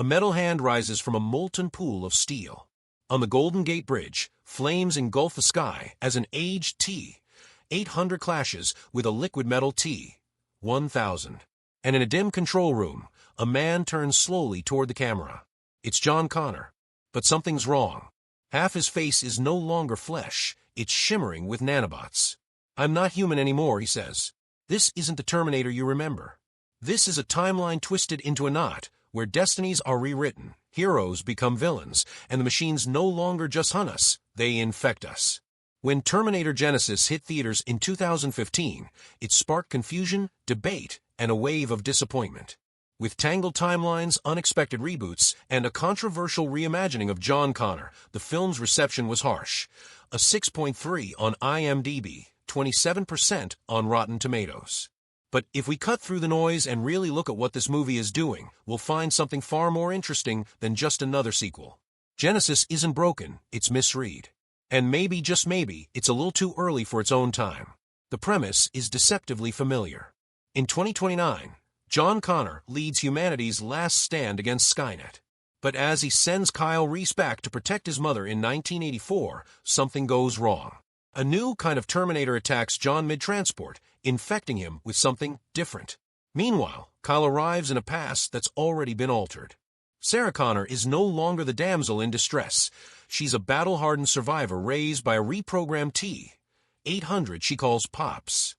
A metal hand rises from a molten pool of steel. On the Golden Gate Bridge, flames engulf the sky as an aged T-800 clashes with a liquid metal T-1000. And in a dim control room, a man turns slowly toward the camera. It's John Connor. But something's wrong. Half his face is no longer flesh, it's shimmering with nanobots. "I'm not human anymore," he says. "This isn't the Terminator you remember. This is a timeline twisted into a knot, where destinies are rewritten, heroes become villains, and the machines no longer just hunt us, they infect us." When Terminator Genisys hit theaters in 2015, it sparked confusion, debate, and a wave of disappointment. With tangled timelines, unexpected reboots, and a controversial reimagining of John Connor, the film's reception was harsh. A 6.3 on IMDb, 27% on Rotten Tomatoes. But if we cut through the noise and really look at what this movie is doing, we'll find something far more interesting than just another sequel. Genisys isn't broken, it's misread. And maybe, just maybe, it's a little too early for its own time. The premise is deceptively familiar. In 2029, John Connor leads humanity's last stand against Skynet. But as he sends Kyle Reese back to protect his mother in 1984, something goes wrong. A new kind of Terminator attacks John mid-transport, infecting him with something different. Meanwhile, Kyle arrives in a past that's already been altered. Sarah Connor is no longer the damsel in distress. She's a battle-hardened survivor raised by a reprogrammed T-800 she calls Pops.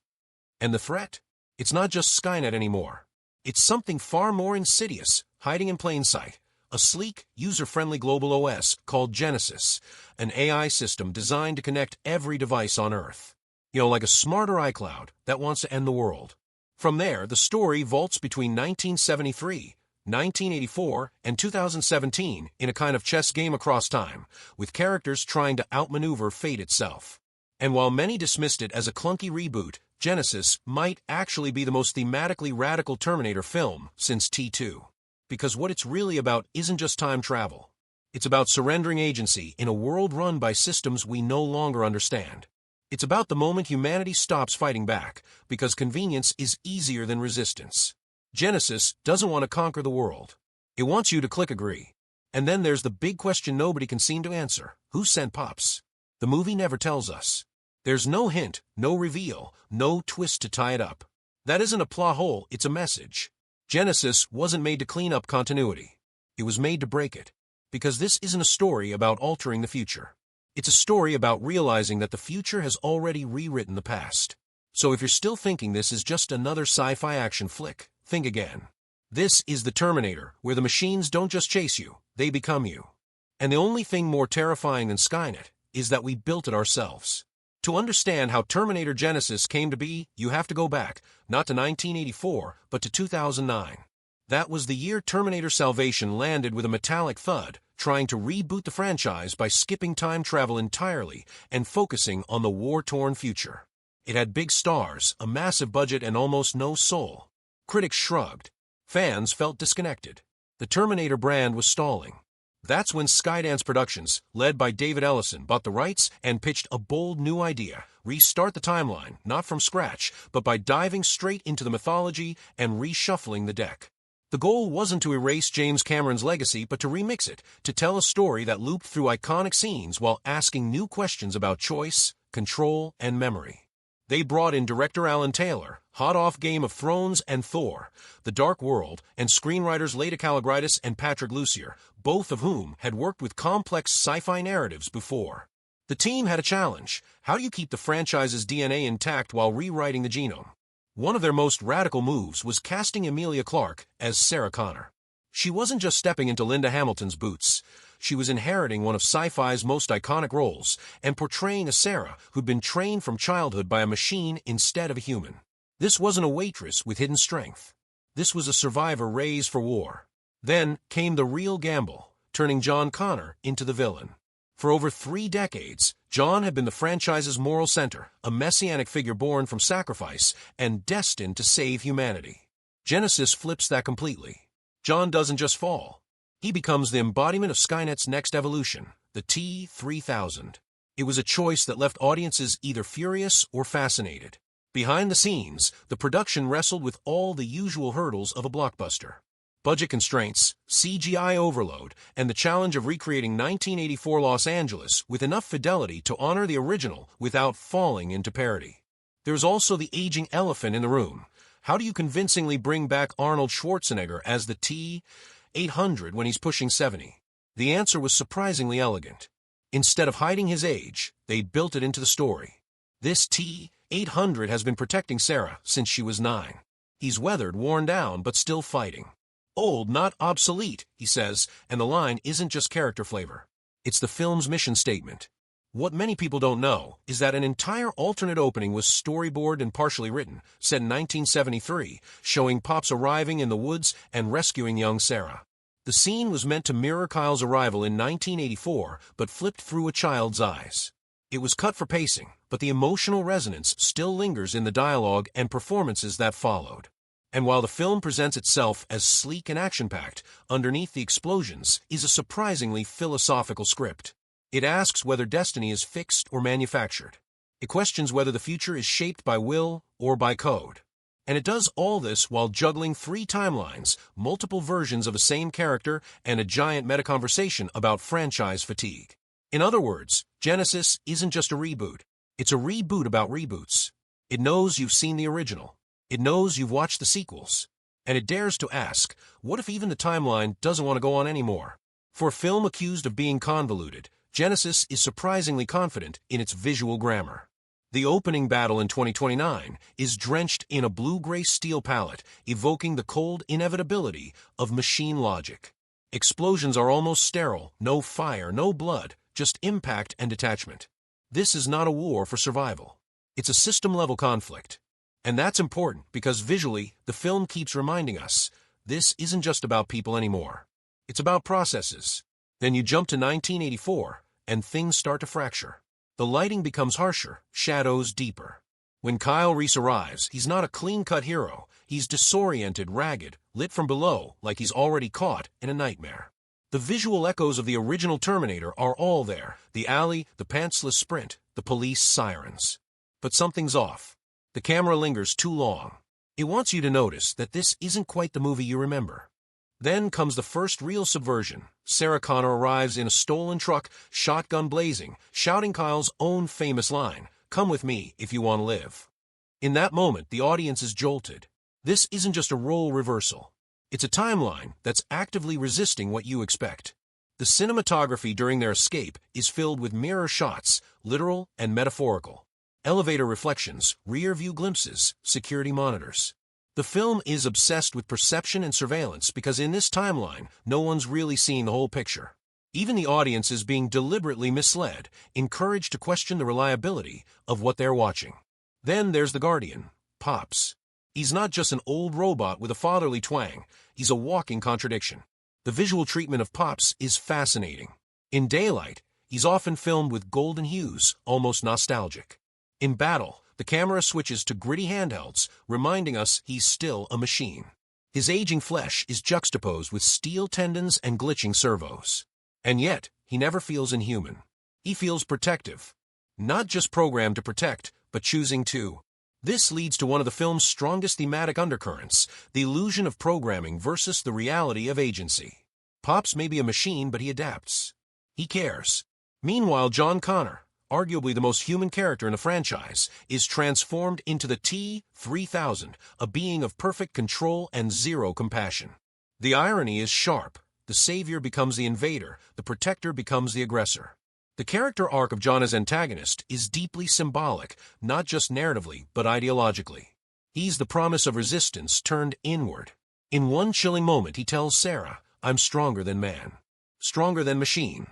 And the threat? It's not just Skynet anymore. It's something far more insidious, hiding in plain sight. A sleek, user-friendly global OS called Genisys, an AI system designed to connect every device on Earth. Like a smarter iCloud that wants to end the world. From there, the story vaults between 1973, 1984, and 2017 in a kind of chess game across time, with characters trying to outmaneuver fate itself. And while many dismissed it as a clunky reboot, Genisys might actually be the most thematically radical Terminator film since T2. Because what it's really about isn't just time travel. It's about surrendering agency in a world run by systems we no longer understand. It's about the moment humanity stops fighting back, because convenience is easier than resistance. Genisys doesn't want to conquer the world. It wants you to click agree. And then there's the big question nobody can seem to answer. Who sent Pops? The movie never tells us. There's no hint, no reveal, no twist to tie it up. That isn't a plot hole, it's a message. Genisys wasn't made to clean up continuity. It was made to break it. Because this isn't a story about altering the future. It's a story about realizing that the future has already rewritten the past. So if you're still thinking this is just another sci-fi action flick, think again. This is the Terminator, where the machines don't just chase you, they become you. And the only thing more terrifying than Skynet is that we built it ourselves. To understand how Terminator Genisys came to be, you have to go back, not to 1984, but to 2009. That was the year Terminator Salvation landed with a metallic thud, trying to reboot the franchise by skipping time travel entirely and focusing on the war-torn future. It had big stars, a massive budget, and almost no soul. Critics shrugged. Fans felt disconnected. The Terminator brand was stalling. That's when Skydance Productions, led by David Ellison, bought the rights and pitched a bold new idea: restart the timeline, not from scratch, but by diving straight into the mythology and reshuffling the deck. The goal wasn't to erase James Cameron's legacy, but to remix it, to tell a story that looped through iconic scenes while asking new questions about choice, control, and memory. They brought in director Alan Taylor, hot off Game of Thrones and Thor, The Dark World, and screenwriters Leda Kalogridis and Patrick Lussier, both of whom had worked with complex sci-fi narratives before. The team had a challenge: how do you keep the franchise's DNA intact while rewriting the genome? One of their most radical moves was casting Emilia Clarke as Sarah Connor. She wasn't just stepping into Linda Hamilton's boots. She was inheriting one of sci-fi's most iconic roles and portraying a Sarah who'd been trained from childhood by a machine instead of a human. This wasn't a waitress with hidden strength. This was a survivor raised for war. Then came the real gamble, turning John Connor into the villain. For over 3 decades, John had been the franchise's moral center, a messianic figure born from sacrifice and destined to save humanity. Genisys flips that completely. John doesn't just fall. He becomes the embodiment of Skynet's next evolution, the T-3000. It was a choice that left audiences either furious or fascinated. Behind the scenes, the production wrestled with all the usual hurdles of a blockbuster. Budget constraints, CGI overload, and the challenge of recreating 1984 Los Angeles with enough fidelity to honor the original without falling into parody. There's also the aging elephant in the room. How do you convincingly bring back Arnold Schwarzenegger as the T-800 when he's pushing 70? The answer was surprisingly elegant. Instead of hiding his age, they built it into the story. This T-800 has been protecting Sarah since she was 9. He's weathered, worn down, but still fighting. Old, not obsolete, he says, and the line isn't just character flavor. It's the film's mission statement. What many people don't know is that an entire alternate opening was storyboarded and partially written, set in 1973, showing Pops arriving in the woods and rescuing young Sarah. The scene was meant to mirror Kyle's arrival in 1984, but flipped through a child's eyes. It was cut for pacing, but the emotional resonance still lingers in the dialogue and performances that followed. And while the film presents itself as sleek and action-packed, underneath the explosions is a surprisingly philosophical script. It asks whether destiny is fixed or manufactured. It questions whether the future is shaped by will or by code. And it does all this while juggling 3 timelines, multiple versions of the same character, and a giant meta-conversation about franchise fatigue. In other words, Genisys isn't just a reboot. It's a reboot about reboots. It knows you've seen the original. It knows you've watched the sequels. And it dares to ask, what if even the timeline doesn't want to go on anymore? For a film accused of being convoluted, Genisys is surprisingly confident in its visual grammar. The opening battle in 2029 is drenched in a blue-gray steel palette, evoking the cold inevitability of machine logic. Explosions are almost sterile, no fire, no blood, just impact and detachment. This is not a war for survival. It's a system-level conflict. And that's important because visually, the film keeps reminding us, this isn't just about people anymore. It's about processes. Then you jump to 1984, and things start to fracture. The lighting becomes harsher, shadows deeper. When Kyle Reese arrives, he's not a clean-cut hero. He's disoriented, ragged, lit from below, like he's already caught in a nightmare. The visual echoes of the original Terminator are all there. The alley, the pantsless sprint, the police sirens. But something's off. The camera lingers too long. It wants you to notice that this isn't quite the movie you remember. Then comes the first real subversion. Sarah Connor arrives in a stolen truck, shotgun blazing, shouting Kyle's own famous line, "Come with me if you want to live." In that moment, the audience is jolted. This isn't just a role reversal. It's a timeline that's actively resisting what you expect. The cinematography during their escape is filled with mirror shots, literal and metaphorical. Elevator reflections, rear-view glimpses, security monitors. The film is obsessed with perception and surveillance because in this timeline, no one's really seeing the whole picture. Even the audience is being deliberately misled, encouraged to question the reliability of what they're watching. Then there's the Guardian, Pops. He's not just an old robot with a fatherly twang, he's a walking contradiction. The visual treatment of Pops is fascinating. In daylight, he's often filmed with golden hues, almost nostalgic. In battle, the camera switches to gritty handhelds, reminding us he's still a machine. His aging flesh is juxtaposed with steel tendons and glitching servos. And yet, he never feels inhuman. He feels protective. Not just programmed to protect, but choosing to. This leads to one of the film's strongest thematic undercurrents, the illusion of programming versus the reality of agency. Pops may be a machine, but he adapts. He cares. Meanwhile, John Connor, arguably the most human character in the franchise, is transformed into the T-3000, a being of perfect control and zero compassion. The irony is sharp. The savior becomes the invader, the protector becomes the aggressor. The character arc of John as antagonist is deeply symbolic, not just narratively, but ideologically. He's the promise of resistance turned inward. In one chilling moment, he tells Sarah, "I'm stronger than man. Stronger than machine."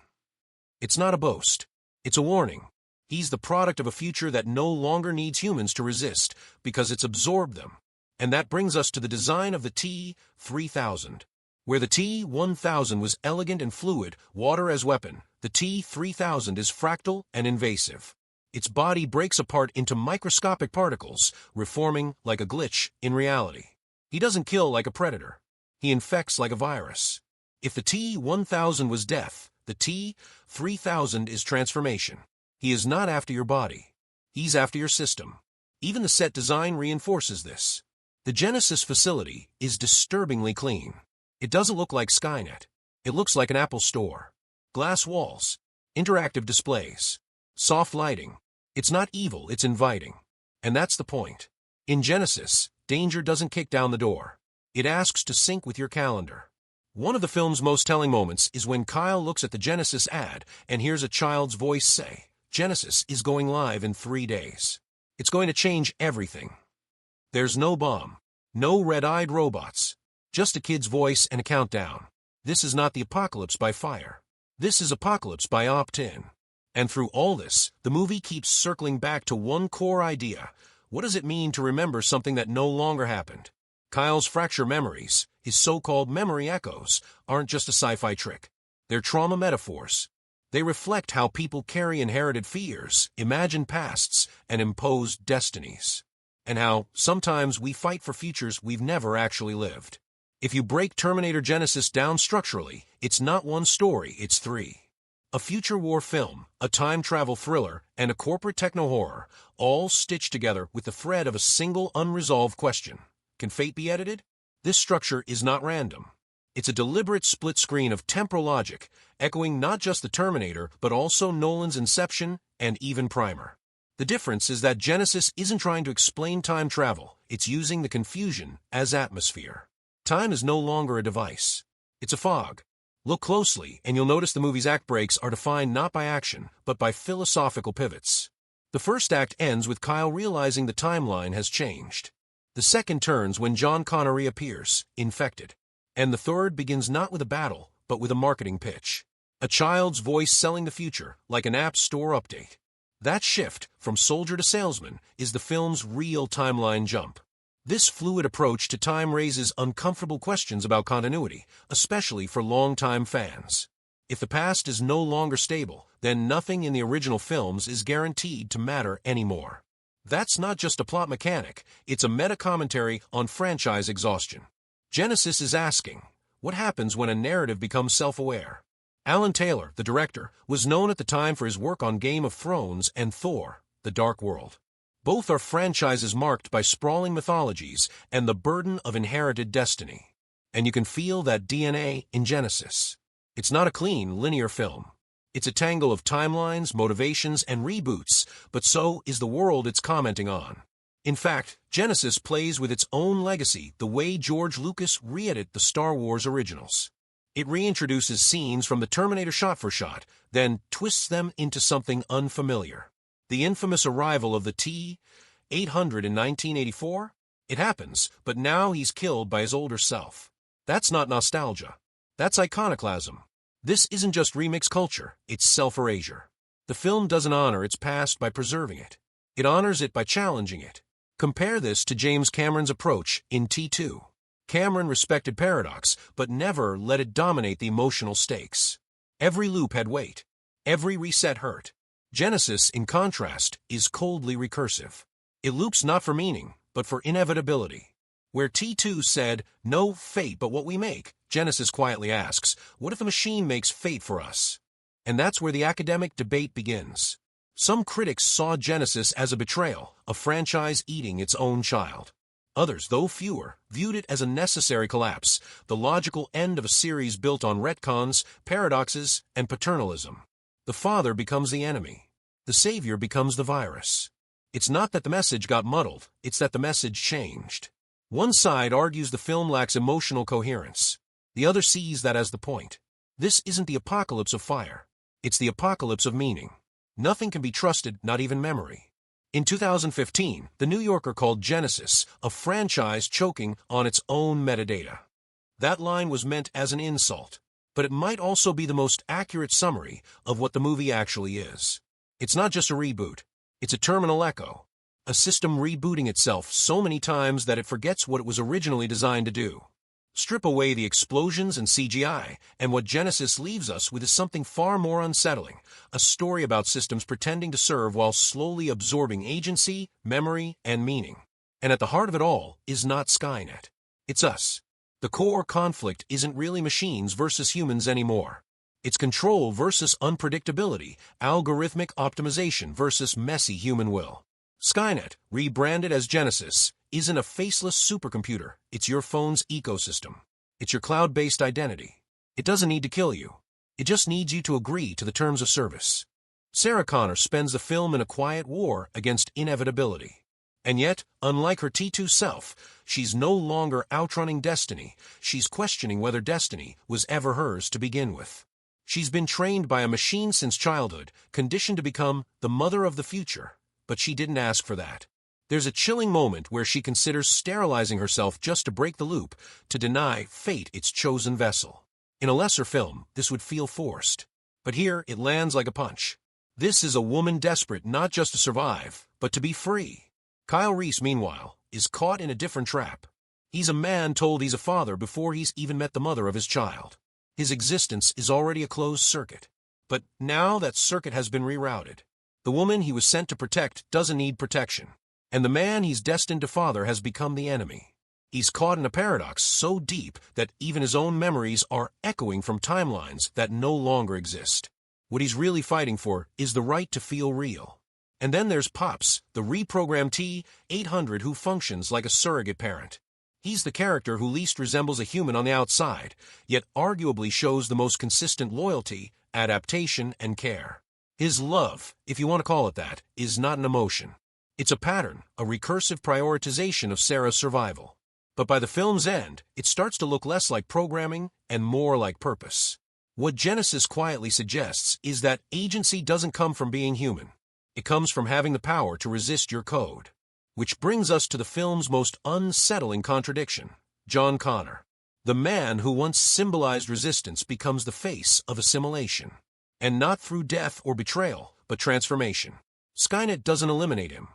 It's not a boast. It's a warning. He's the product of a future that no longer needs humans to resist because it's absorbed them. And that brings us to the design of the T-3000. Where the T-1000 was elegant and fluid, water as weapon, the T-3000 is fractal and invasive. Its body breaks apart into microscopic particles, reforming like a glitch in reality. He doesn't kill like a predator. He infects like a virus. If the T-1000 was death, the T-3000 is transformation. He is not after your body. He's after your system. Even the set design reinforces this. The Genisys facility is disturbingly clean. It doesn't look like Skynet. It looks like an Apple store. Glass walls, interactive displays, soft lighting. It's not evil, it's inviting. And that's the point. In Genisys, danger doesn't kick down the door. It asks to sync with your calendar. One of the film's most telling moments is when Kyle looks at the Genisys ad and hears a child's voice say, "Genisys is going live in 3 days. It's going to change everything." There's no bomb, no red-eyed robots, just a kid's voice and a countdown. This is not the apocalypse by fire. This is apocalypse by opt-in. And through all this, the movie keeps circling back to one core idea. What does it mean to remember something that no longer happened? Kyle's fractured memories, his so-called memory echoes, aren't just a sci-fi trick. They're trauma metaphors. They reflect how people carry inherited fears, imagined pasts, and imposed destinies. And how, sometimes, we fight for futures we've never actually lived. If you break Terminator Genisys down structurally, it's not one story, it's 3. A future war film, a time travel thriller, and a corporate techno-horror, all stitched together with the thread of a single unresolved question. Can fate be edited? This structure is not random. It's a deliberate split screen of temporal logic, echoing not just the Terminator, but also Nolan's Inception and even Primer. The difference is that Genisys isn't trying to explain time travel, it's using the confusion as atmosphere. Time is no longer a device. It's a fog. Look closely, and you'll notice the movie's act breaks are defined not by action, but by philosophical pivots. The first act ends with Kyle realizing the timeline has changed. The second turns when John Connor reappears, infected. And the third begins not with a battle, but with a marketing pitch. A child's voice selling the future, like an App Store update. That shift, from soldier to salesman, is the film's real timeline jump. This fluid approach to time raises uncomfortable questions about continuity, especially for longtime fans. If the past is no longer stable, then nothing in the original films is guaranteed to matter anymore. That's not just a plot mechanic, it's a meta-commentary on franchise exhaustion. Genisys is asking, what happens when a narrative becomes self-aware? Alan Taylor, the director, was known at the time for his work on Game of Thrones and Thor, The Dark World. Both are franchises marked by sprawling mythologies and the burden of inherited destiny. And you can feel that DNA in Genisys. It's not a clean, linear film. It's a tangle of timelines, motivations, and reboots, but so is the world it's commenting on. In fact, Genisys plays with its own legacy the way George Lucas re-edited the Star Wars originals. It reintroduces scenes from the Terminator shot for shot, then twists them into something unfamiliar. The infamous arrival of the T-800 in 1984? It happens, but now he's killed by his older self. That's not nostalgia. That's iconoclasm. This isn't just remix culture, it's self-erasure. The film doesn't honor its past by preserving it. It honors it by challenging it. Compare this to James Cameron's approach in T2. Cameron respected paradox, but never let it dominate the emotional stakes. Every loop had weight. Every reset hurt. Genisys, in contrast, is coldly recursive. It loops not for meaning, but for inevitability. Where T2 said, "No fate but what we make," Genisys quietly asks, what if the machine makes fate for us? And that's where the academic debate begins. Some critics saw Genisys as a betrayal, a franchise eating its own child. Others, though fewer, viewed it as a necessary collapse, the logical end of a series built on retcons, paradoxes, and paternalism. The father becomes the enemy. The savior becomes the virus. It's not that the message got muddled, it's that the message changed. One side argues the film lacks emotional coherence. The other sees that as the point. This isn't the apocalypse of fire. It's the apocalypse of meaning. Nothing can be trusted, not even memory. In 2015, The New Yorker called Genisys a franchise choking on its own metadata. That line was meant as an insult, but it might also be the most accurate summary of what the movie actually is. It's not just a reboot. It's a terminal echo. A system rebooting itself so many times that it forgets what it was originally designed to do. Strip away the explosions and CGI, and what Genisys leaves us with is something far more unsettling, a story about systems pretending to serve while slowly absorbing agency, memory, and meaning. And at the heart of it all is not Skynet. It's us. The core conflict isn't really machines versus humans anymore. It's control versus unpredictability, algorithmic optimization versus messy human will. Skynet, rebranded as Genisys, isn't a faceless supercomputer, it's your phone's ecosystem. It's your cloud-based identity. It doesn't need to kill you. It just needs you to agree to the terms of service. Sarah Connor spends the film in a quiet war against inevitability. And yet, unlike her T2 self, she's no longer outrunning destiny. She's questioning whether destiny was ever hers to begin with. She's been trained by a machine since childhood, conditioned to become the mother of the future, but she didn't ask for that. There's a chilling moment where she considers sterilizing herself just to break the loop, to deny fate its chosen vessel. In a lesser film, this would feel forced. But here, it lands like a punch. This is a woman desperate not just to survive, but to be free. Kyle Reese, meanwhile, is caught in a different trap. He's a man told he's a father before he's even met the mother of his child. His existence is already a closed circuit. But now that circuit has been rerouted. The woman he was sent to protect doesn't need protection. And the man he's destined to father has become the enemy. He's caught in a paradox so deep that even his own memories are echoing from timelines that no longer exist. What he's really fighting for is the right to feel real. And then there's Pops, the reprogrammed T-800 who functions like a surrogate parent. He's the character who least resembles a human on the outside, yet arguably shows the most consistent loyalty, adaptation, and care. His love, if you want to call it that, is not an emotion. It's a pattern, a recursive prioritization of Sarah's survival. But by the film's end, it starts to look less like programming and more like purpose. What Genisys quietly suggests is that agency doesn't come from being human. It comes from having the power to resist your code. Which brings us to the film's most unsettling contradiction, John Connor. The man who once symbolized resistance becomes the face of assimilation. And not through death or betrayal, but transformation. Skynet doesn't eliminate him.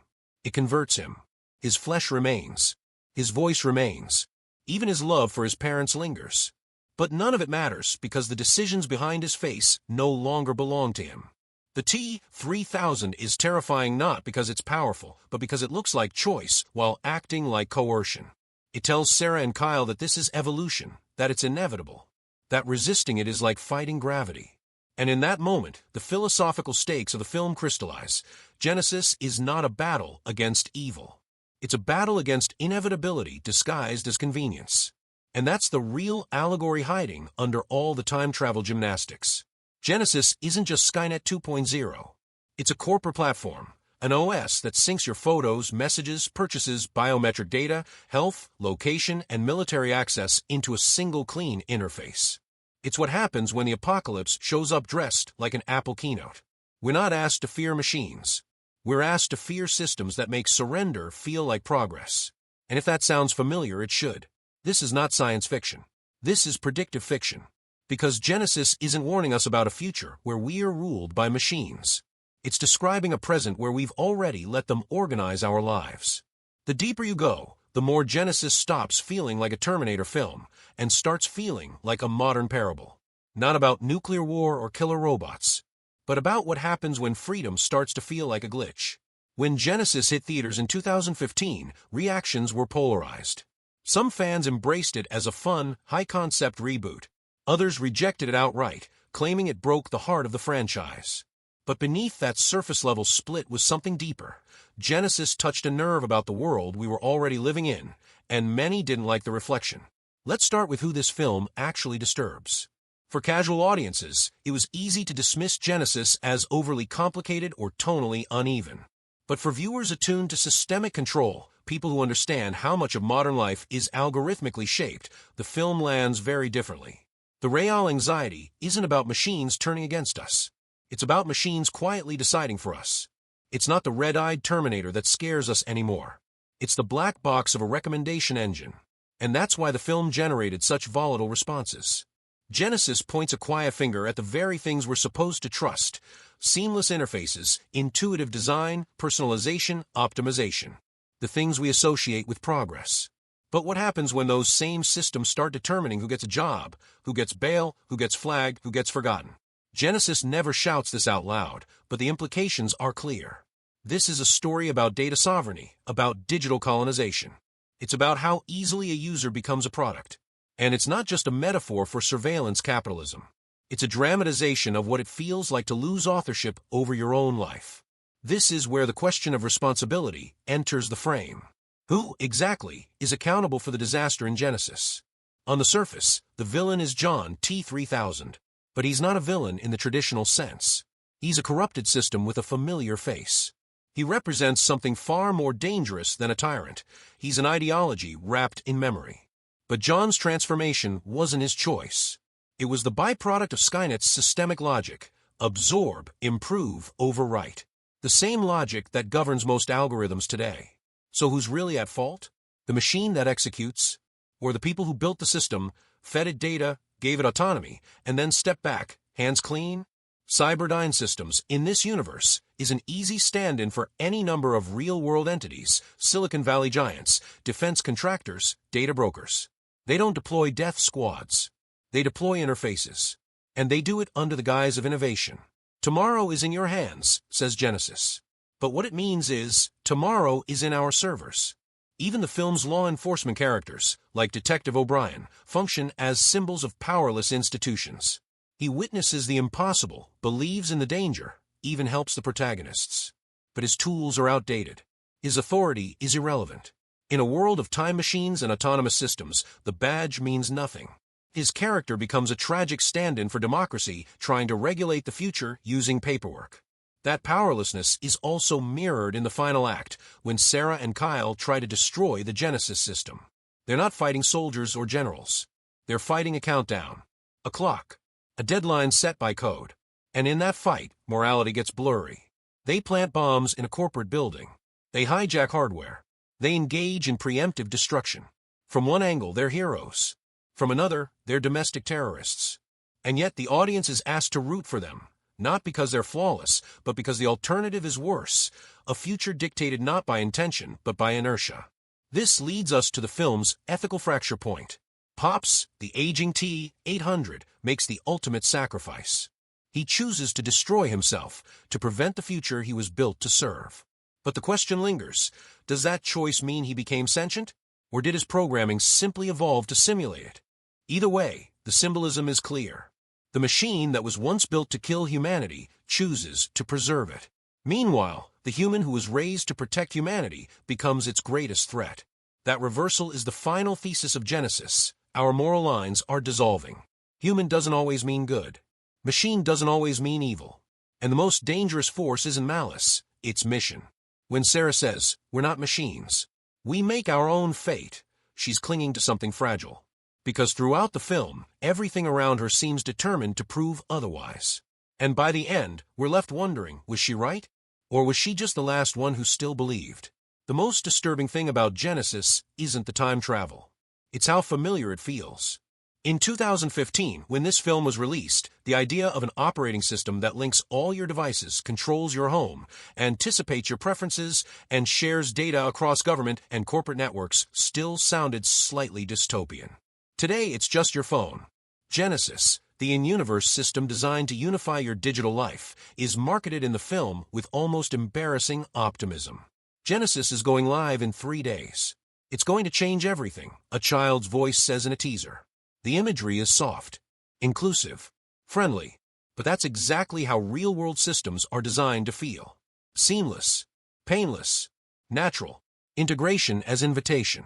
It converts him. His flesh remains. His voice remains. Even his love for his parents lingers. But none of it matters because the decisions behind his face no longer belong to him. The T-3000 is terrifying not because it's powerful, but because it looks like choice while acting like coercion. It tells Sarah and Kyle that this is evolution, that it's inevitable, that resisting it is like fighting gravity. And in that moment, the philosophical stakes of the film crystallize. Genisys is not a battle against evil. It's a battle against inevitability disguised as convenience. And that's the real allegory hiding under all the time travel gymnastics. Genisys isn't just Skynet 2.0. It's a corporate platform, an OS that syncs your photos, messages, purchases, biometric data, health, location, and military access into a single clean interface. It's what happens when the apocalypse shows up dressed like an Apple keynote. We're not asked to fear machines. We're asked to fear systems that make surrender feel like progress. And if that sounds familiar, it should. This is not science fiction. This is predictive fiction. Because Genisys isn't warning us about a future where we are ruled by machines. It's describing a present where we've already let them organize our lives. The deeper you go, the more Genisys stops feeling like a Terminator film and starts feeling like a modern parable. Not about nuclear war or killer robots, but about what happens when freedom starts to feel like a glitch. When Genisys hit theaters in 2015, reactions were polarized. Some fans embraced it as a fun, high-concept reboot. Others rejected it outright, claiming it broke the heart of the franchise. But beneath that surface-level split was something deeper. Genisys touched a nerve about the world we were already living in, and many didn't like the reflection. Let's start with who this film actually disturbs. For casual audiences, it was easy to dismiss Genisys as overly complicated or tonally uneven. But for viewers attuned to systemic control, people who understand how much of modern life is algorithmically shaped, the film lands very differently. The real anxiety isn't about machines turning against us. It's about machines quietly deciding for us. It's not the red-eyed Terminator that scares us anymore. It's the black box of a recommendation engine. And that's why the film generated such volatile responses. Genisys points a quiet finger at the very things we're supposed to trust: seamless interfaces, intuitive design, personalization, optimization. The things we associate with progress. But what happens when those same systems start determining who gets a job, who gets bail, who gets flagged, who gets forgotten? Genisys never shouts this out loud, but the implications are clear. This is a story about data sovereignty, about digital colonization. It's about how easily a user becomes a product. And it's not just a metaphor for surveillance capitalism. It's a dramatization of what it feels like to lose authorship over your own life. This is where the question of responsibility enters the frame. Who, exactly, is accountable for the disaster in Genisys? On the surface, the villain is John T-3000, but he's not a villain in the traditional sense. He's a corrupted system with a familiar face. He represents something far more dangerous than a tyrant. He's an ideology wrapped in memory. But John's transformation wasn't his choice. It was the byproduct of Skynet's systemic logic: absorb, improve, overwrite. The same logic that governs most algorithms today. So who's really at fault? The machine that executes? Or the people who built the system, fed it data, gave it autonomy, and then stepped back, hands clean? Cyberdyne Systems, in this universe, is an easy stand-in for any number of real-world entities: Silicon Valley giants, defense contractors, data brokers. They don't deploy death squads. They deploy interfaces. And they do it under the guise of innovation. Tomorrow is in your hands, says Genisys. But what it means is, tomorrow is in our servers. Even the film's law enforcement characters, like Detective O'Brien, function as symbols of powerless institutions. He witnesses the impossible, believes in the danger, even helps the protagonists. But his tools are outdated. His authority is irrelevant. In a world of time machines and autonomous systems, the badge means nothing. His character becomes a tragic stand-in for democracy, trying to regulate the future using paperwork. That powerlessness is also mirrored in the final act, when Sarah and Kyle try to destroy the Genisys system. They're not fighting soldiers or generals. They're fighting a countdown, a clock, a deadline set by code. And in that fight, morality gets blurry. They plant bombs in a corporate building. They hijack hardware. They engage in preemptive destruction. From one angle, they're heroes. From another, they're domestic terrorists. And yet the audience is asked to root for them, not because they're flawless, but because the alternative is worse, a future dictated not by intention, but by inertia. This leads us to the film's ethical fracture point. Pops, the aging T-800, makes the ultimate sacrifice. He chooses to destroy himself, to prevent the future he was built to serve. But the question lingers: does that choice mean he became sentient? Or did his programming simply evolve to simulate it? Either way, the symbolism is clear. The machine that was once built to kill humanity chooses to preserve it. Meanwhile, the human who was raised to protect humanity becomes its greatest threat. That reversal is the final thesis of Genisys. Our moral lines are dissolving. Human doesn't always mean good. Machine doesn't always mean evil. And the most dangerous force isn't malice, it's mission. When Sarah says, "We're not machines. We make our own fate," she's clinging to something fragile. Because throughout the film, everything around her seems determined to prove otherwise. And by the end, we're left wondering, was she right? Or was she just the last one who still believed? The most disturbing thing about Genisys isn't the time travel. It's how familiar it feels. In 2015, when this film was released, the idea of an operating system that links all your devices, controls your home, anticipates your preferences, and shares data across government and corporate networks still sounded slightly dystopian. Today, it's just your phone. Genisys, the in-universe system designed to unify your digital life, is marketed in the film with almost embarrassing optimism. Genisys is going live in 3 days. It's going to change everything, a child's voice says in a teaser. The imagery is soft, inclusive, friendly, but that's exactly how real-world systems are designed to feel. Seamless, painless, natural, integration as invitation.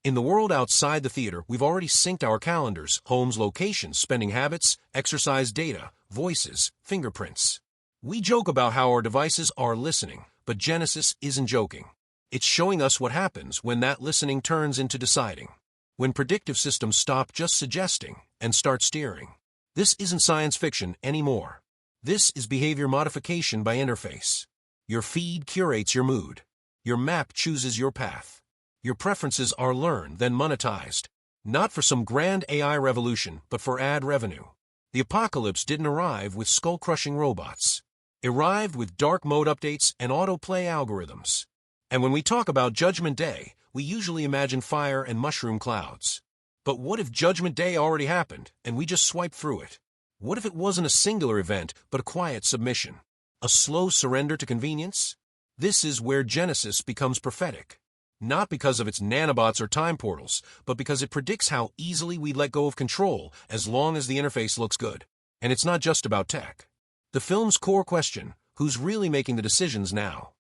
In the world outside the theater, we've already synced our calendars, homes, locations, spending habits, exercise data, voices, fingerprints. We joke about how our devices are listening, but Genisys isn't joking. It's showing us what happens when that listening turns into deciding. When predictive systems stop just suggesting and start steering. This isn't science fiction anymore. This is behavior modification by interface. Your feed curates your mood. Your map chooses your path. Your preferences are learned, then monetized. Not for some grand AI revolution, but for ad revenue. The apocalypse didn't arrive with skull-crushing robots. It arrived with dark mode updates and autoplay algorithms. And when we talk about Judgment Day, we usually imagine fire and mushroom clouds. But what if Judgment Day already happened, and we just swiped through it? What if it wasn't a singular event, but a quiet submission? A slow surrender to convenience? This is where Genisys becomes prophetic. Not because of its nanobots or time portals, but because it predicts how easily we let go of control as long as the interface looks good. And it's not just about tech. The film's core question, who's really making the decisions now,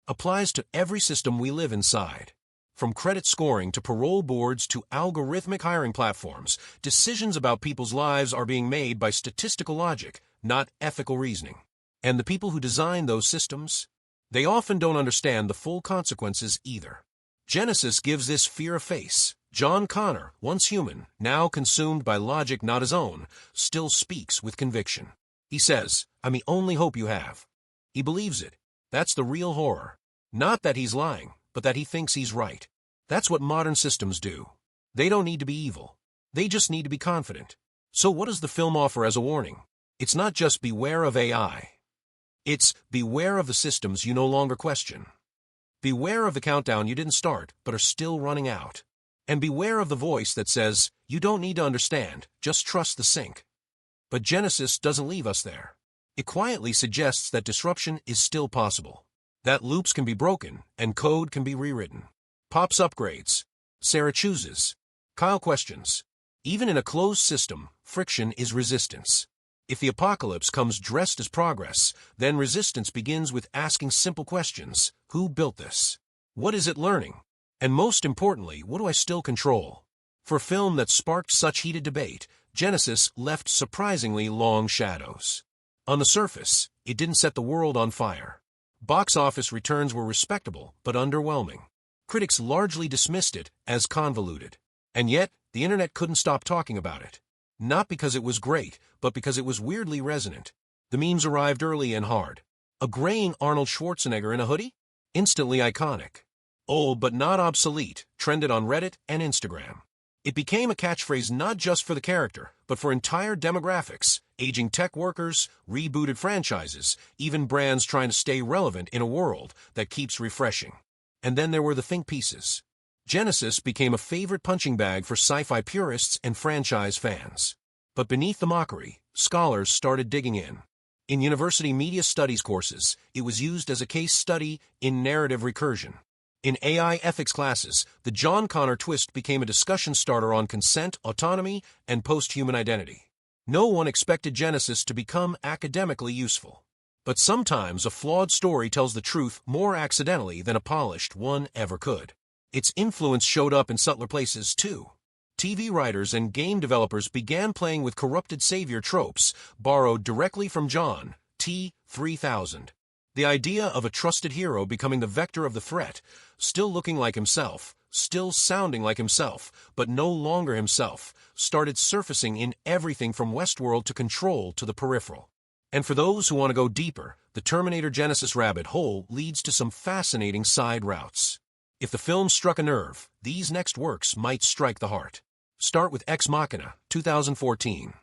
applies to every system we live inside. From credit scoring to parole boards to algorithmic hiring platforms, decisions about people's lives are being made by statistical logic, not ethical reasoning. And the people who design those systems, they often don't understand the full consequences either. Genisys gives this fear a face. John Connor, once human, now consumed by logic not his own, still speaks with conviction. He says, "I'm the only hope you have." He believes it. That's the real horror. Not that he's lying, but that he thinks he's right. That's what modern systems do. They don't need to be evil. They just need to be confident. So what does the film offer as a warning? It's not just beware of AI. It's beware of the systems you no longer question. Beware of the countdown you didn't start, but are still running out. And beware of the voice that says, you don't need to understand, just trust the sync. But Genisys doesn't leave us there. It quietly suggests that disruption is still possible. That loops can be broken, and code can be rewritten. Pops upgrades. Sarah chooses. Kyle questions. Even in a closed system, friction is resistance. If the apocalypse comes dressed as progress, then resistance begins with asking simple questions. Who built this? What is it learning? And most importantly, what do I still control? For a film that sparked such heated debate, Genisys left surprisingly long shadows. On the surface, it didn't set the world on fire. Box office returns were respectable, but underwhelming. Critics largely dismissed it as convoluted. And yet, the internet couldn't stop talking about it. Not because it was great, but because it was weirdly resonant. The memes arrived early and hard. A graying Arnold Schwarzenegger in a hoodie? Instantly iconic. Old but not obsolete, trended on Reddit and Instagram. It became a catchphrase not just for the character, but for entire demographics, aging tech workers, rebooted franchises, even brands trying to stay relevant in a world that keeps refreshing. And then there were the think pieces. Genisys became a favorite punching bag for sci-fi purists and franchise fans. But beneath the mockery, scholars started digging in. In university media studies courses, it was used as a case study in narrative recursion. In AI ethics classes, the John Connor twist became a discussion starter on consent, autonomy, and post-human identity. No one expected Genisys to become academically useful. But sometimes a flawed story tells the truth more accidentally than a polished one ever could. Its influence showed up in subtler places, too. TV writers and game developers began playing with corrupted savior tropes, borrowed directly from John T. 3000. The idea of a trusted hero becoming the vector of the threat, still looking like himself, still sounding like himself, but no longer himself, started surfacing in everything from Westworld to Control to the peripheral. And for those who want to go deeper, the Terminator Genisys rabbit hole leads to some fascinating side routes. If the film struck a nerve, these next works might strike the heart. Start with Ex Machina, 2014.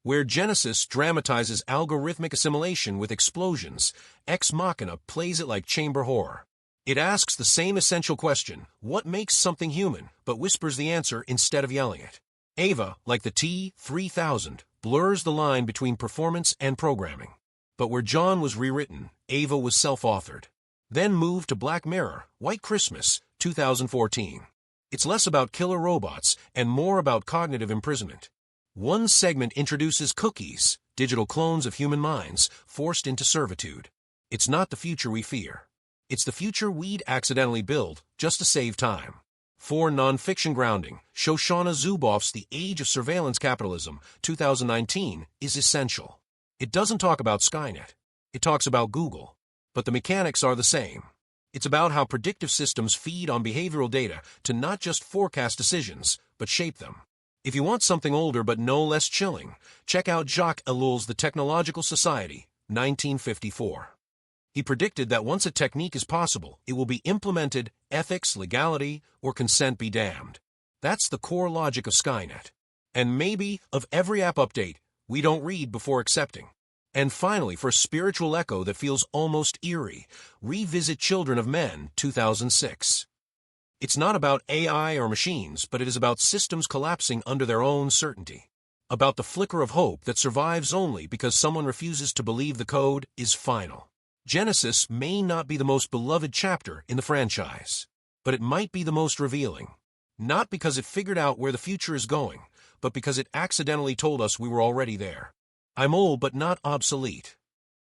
Where Genisys dramatizes algorithmic assimilation with explosions, Ex Machina plays it like chamber horror. It asks the same essential question, what makes something human, but whispers the answer instead of yelling it. Ava, like the T-3000, blurs the line between performance and programming. But where John was rewritten, Ava was self-authored. Then moved to Black Mirror, White Christmas, 2014. It's less about killer robots and more about cognitive imprisonment. One segment introduces cookies, digital clones of human minds, forced into servitude. It's not the future we fear. It's the future we'd accidentally build, just to save time. For nonfiction grounding, Shoshana Zuboff's The Age of Surveillance Capitalism, 2019, is essential. It doesn't talk about Skynet. It talks about Google. But the mechanics are the same. It's about how predictive systems feed on behavioral data to not just forecast decisions, but shape them. If you want something older but no less chilling, check out Jacques Ellul's The Technological Society, 1954. He predicted that once a technique is possible, it will be implemented, ethics, legality, or consent be damned. That's the core logic of Skynet. And maybe of every app update we don't read before accepting. And finally, for a spiritual echo that feels almost eerie, revisit Children of Men, 2006. It's not about AI or machines, but it is about systems collapsing under their own certainty. About the flicker of hope that survives only because someone refuses to believe the code is final. Genisys may not be the most beloved chapter in the franchise, but it might be the most revealing. Not because it figured out where the future is going, but because it accidentally told us we were already there. I'm old but not obsolete.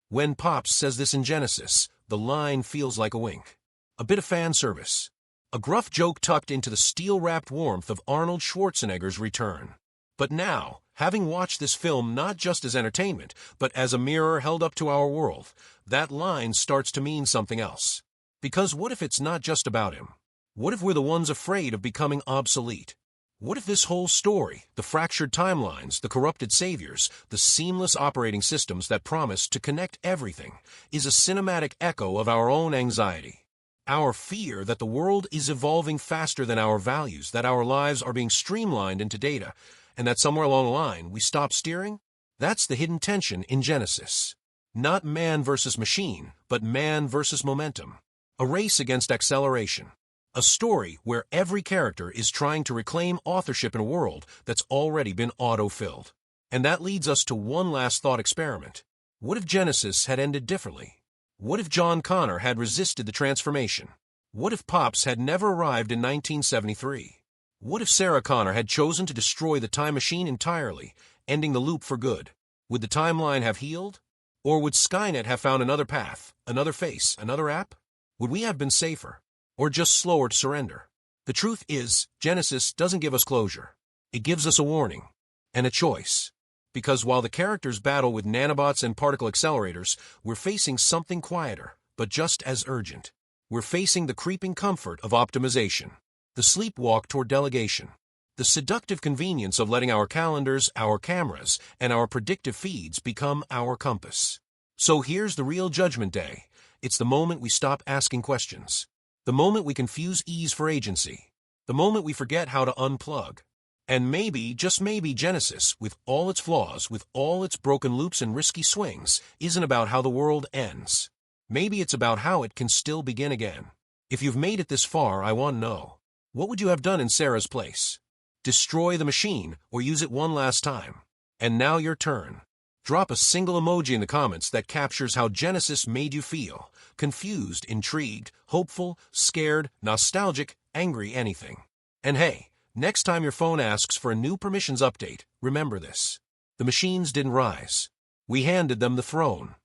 When Pops says this in Genisys, the line feels like a wink. A bit of fan service. A gruff joke tucked into the steel-wrapped warmth of Arnold Schwarzenegger's return. But now, having watched this film not just as entertainment, but as a mirror held up to our world, that line starts to mean something else. Because what if it's not just about him? What if we're the ones afraid of becoming obsolete? What if this whole story, the fractured timelines, the corrupted saviors, the seamless operating systems that promise to connect everything, is a cinematic echo of our own anxiety? Our fear that the world is evolving faster than our values, that our lives are being streamlined into data, and that somewhere along the line we stop steering? That's the hidden tension in Genisys. Not man versus machine, but man versus momentum. A race against acceleration. A story where every character is trying to reclaim authorship in a world that's already been auto-filled. And that leads us to one last thought experiment. What if Genisys had ended differently? What if John Connor had resisted the transformation? What if Pops had never arrived in 1973? What if Sarah Connor had chosen to destroy the time machine entirely, ending the loop for good? Would the timeline have healed? Or would Skynet have found another path, another face, another app? Would we have been safer? Or just slower to surrender? The truth is, Genisys doesn't give us closure. It gives us a warning. And a choice. Because while the characters battle with nanobots and particle accelerators, we're facing something quieter, but just as urgent. We're facing the creeping comfort of optimization. The sleepwalk toward delegation. The seductive convenience of letting our calendars, our cameras, and our predictive feeds become our compass. So here's the real judgment day. It's the moment we stop asking questions. The moment we confuse ease for agency. The moment we forget how to unplug. And maybe, just maybe, Genisys, with all its flaws, with all its broken loops and risky swings, isn't about how the world ends. Maybe it's about how it can still begin again. If you've made it this far, I want to know. What would you have done in Sarah's place? Destroy the machine, or use it one last time? And now your turn. Drop a single emoji in the comments that captures how Genisys made you feel. Confused, intrigued, hopeful, scared, nostalgic, angry, anything. And hey, next time your phone asks for a new permissions update, remember this. The machines didn't rise. We handed them the throne.